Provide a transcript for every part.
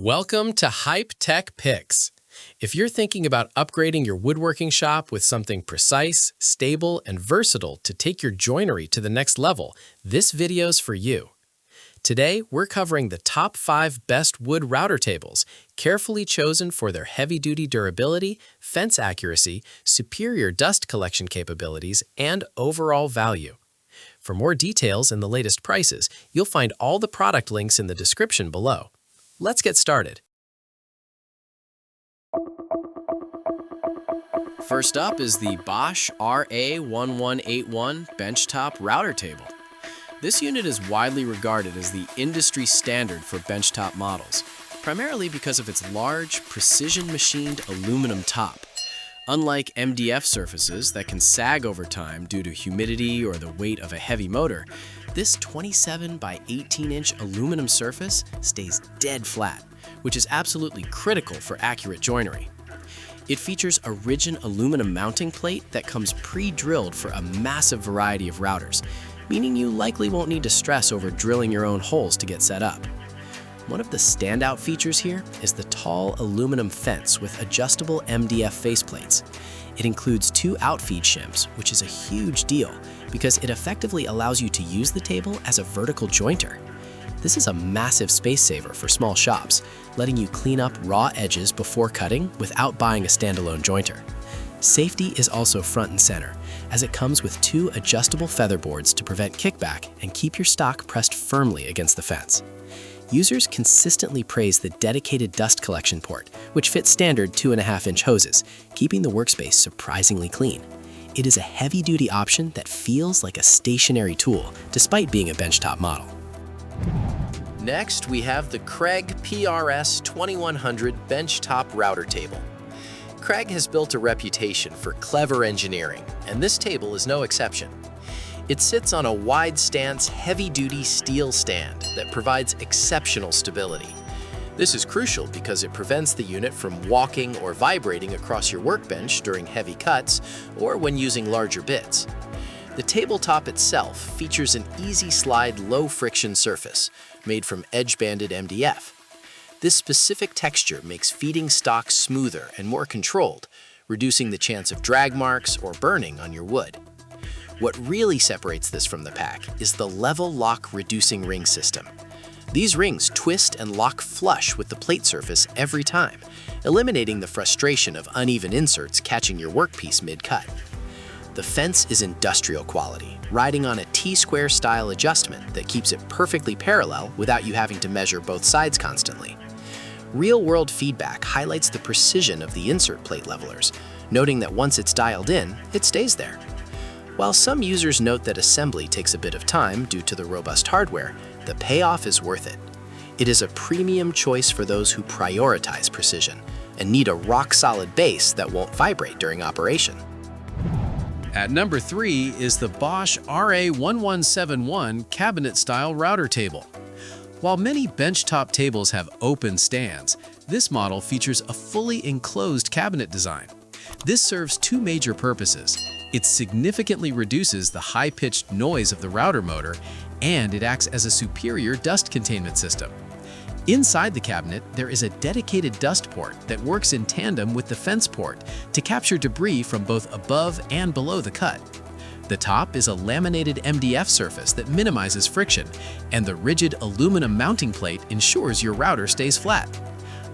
Welcome to Hype Tech Picks. If you're thinking about upgrading your woodworking shop with something precise, stable, and versatile to take your joinery to the next level, this video's for you. Today, we're covering the top 5 best wood router tables, carefully chosen for their heavy-duty durability, fence accuracy, superior dust collection capabilities, and overall value. For more details and the latest prices, you'll find all the product links in the description below. Let's get started. First up is the Bosch RA1181 benchtop router table. This unit is widely regarded as the industry standard for benchtop models, primarily because of its large, precision-machined aluminum top. Unlike MDF surfaces that can sag over time due to humidity or the weight of a heavy motor, this 27 by 18-inch aluminum surface stays dead flat, which is absolutely critical for accurate joinery. It features a rigid aluminum mounting plate that comes pre-drilled for a massive variety of routers, meaning you likely won't need to stress over drilling your own holes to get set up. One of the standout features here is the tall aluminum fence with adjustable MDF faceplates. It includes 2 outfeed shims, which is a huge deal because it effectively allows you to use the table as a vertical jointer. This is a massive space saver for small shops, letting you clean up raw edges before cutting without buying a standalone jointer. Safety is also front and center, as it comes with 2 adjustable featherboards to prevent kickback and keep your stock pressed firmly against the fence. Users consistently praise the dedicated dust collection port, which fits standard 2.5-inch hoses, keeping the workspace surprisingly clean. It is a heavy-duty option that feels like a stationary tool, despite being a benchtop model. Next, we have the Kreg PRS2100 Benchtop Router Table. Kreg has built a reputation for clever engineering, and this table is no exception. It sits on a wide-stance, heavy-duty steel stand that provides exceptional stability. This is crucial because it prevents the unit from walking or vibrating across your workbench during heavy cuts or when using larger bits. The tabletop itself features an easy-slide, low-friction surface made from edge-banded MDF. This specific texture makes feeding stock smoother and more controlled, reducing the chance of drag marks or burning on your wood. What really separates this from the pack is the level lock reducing ring system. These rings twist and lock flush with the plate surface every time, eliminating the frustration of uneven inserts catching your workpiece mid-cut. The fence is industrial quality, riding on a T-square style adjustment that keeps it perfectly parallel without you having to measure both sides constantly. Real-world feedback highlights the precision of the insert plate levelers, noting that once it's dialed in, it stays there. While some users note that assembly takes a bit of time due to the robust hardware, the payoff is worth it. It is a premium choice for those who prioritize precision and need a rock-solid base that won't vibrate during operation. At number 3 is the Bosch RA1171 cabinet-style router table. While many benchtop tables have open stands, this model features a fully enclosed cabinet design. This serves 2 major purposes. It significantly reduces the high-pitched noise of the router motor, and it acts as a superior dust containment system. Inside the cabinet, there is a dedicated dust port that works in tandem with the fence port to capture debris from both above and below the cut. The top is a laminated MDF surface that minimizes friction, and the rigid aluminum mounting plate ensures your router stays flat.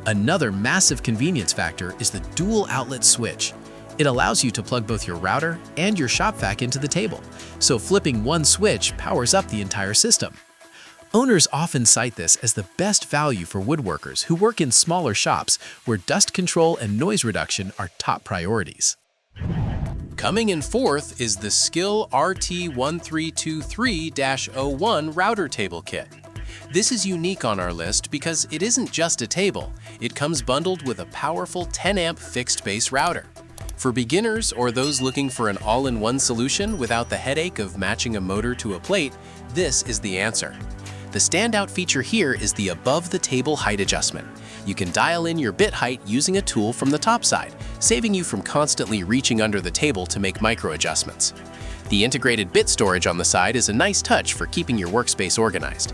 Another massive convenience factor is the dual outlet switch. It allows you to plug both your router and your shop vac into the table, so flipping one switch powers up the entire system. Owners often cite this as the best value for woodworkers who work in smaller shops where dust control and noise reduction are top priorities. Coming in 4th is the SKIL RT1323-01 Router Table Kit. This is unique on our list because it isn't just a table. It comes bundled with a powerful 10-amp fixed-base router. For beginners or those looking for an all-in-one solution without the headache of matching a motor to a plate, this is the answer. The standout feature here is the above-the-table height adjustment. You can dial in your bit height using a tool from the top side, saving you from constantly reaching under the table to make micro adjustments. The integrated bit storage on the side is a nice touch for keeping your workspace organized.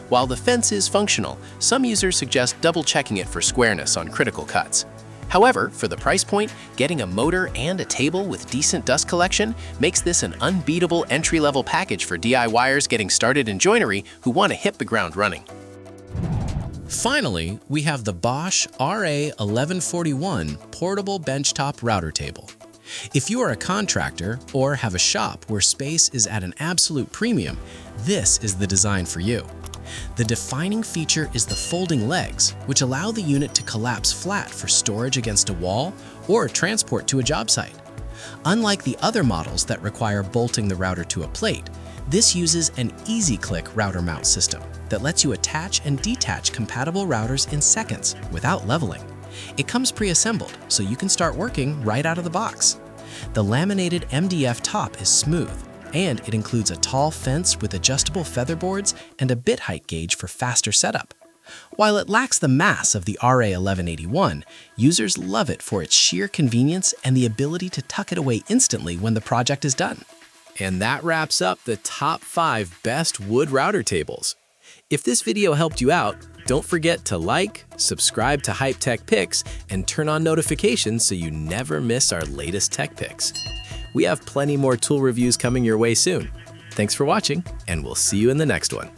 While the fence is functional, some users suggest double-checking it for squareness on critical cuts. However, for the price point, getting a motor and a table with decent dust collection makes this an unbeatable entry-level package for DIYers getting started in joinery who want to hit the ground running. Finally, we have the Bosch RA1141 Portable Benchtop Router Table. If you are a contractor or have a shop where space is at an absolute premium, this is the design for you. The defining feature is the folding legs, which allow the unit to collapse flat for storage against a wall or transport to a job site. Unlike the other models that require bolting the router to a plate, this uses an easy-click router mount system that lets you attach and detach compatible routers in seconds without leveling. It comes pre-assembled, so you can start working right out of the box. The laminated MDF top is smooth, and it includes a tall fence with adjustable featherboards and a bit height gauge for faster setup. While it lacks the mass of the RA1181, users love it for its sheer convenience and the ability to tuck it away instantly when the project is done. And that wraps up the top 5 best wood router tables. If this video helped you out, don't forget to like, subscribe to Hype Tech Picks, and turn on notifications so you never miss our latest tech picks. We have plenty more tool reviews coming your way soon. Thanks for watching, and we'll see you in the next one.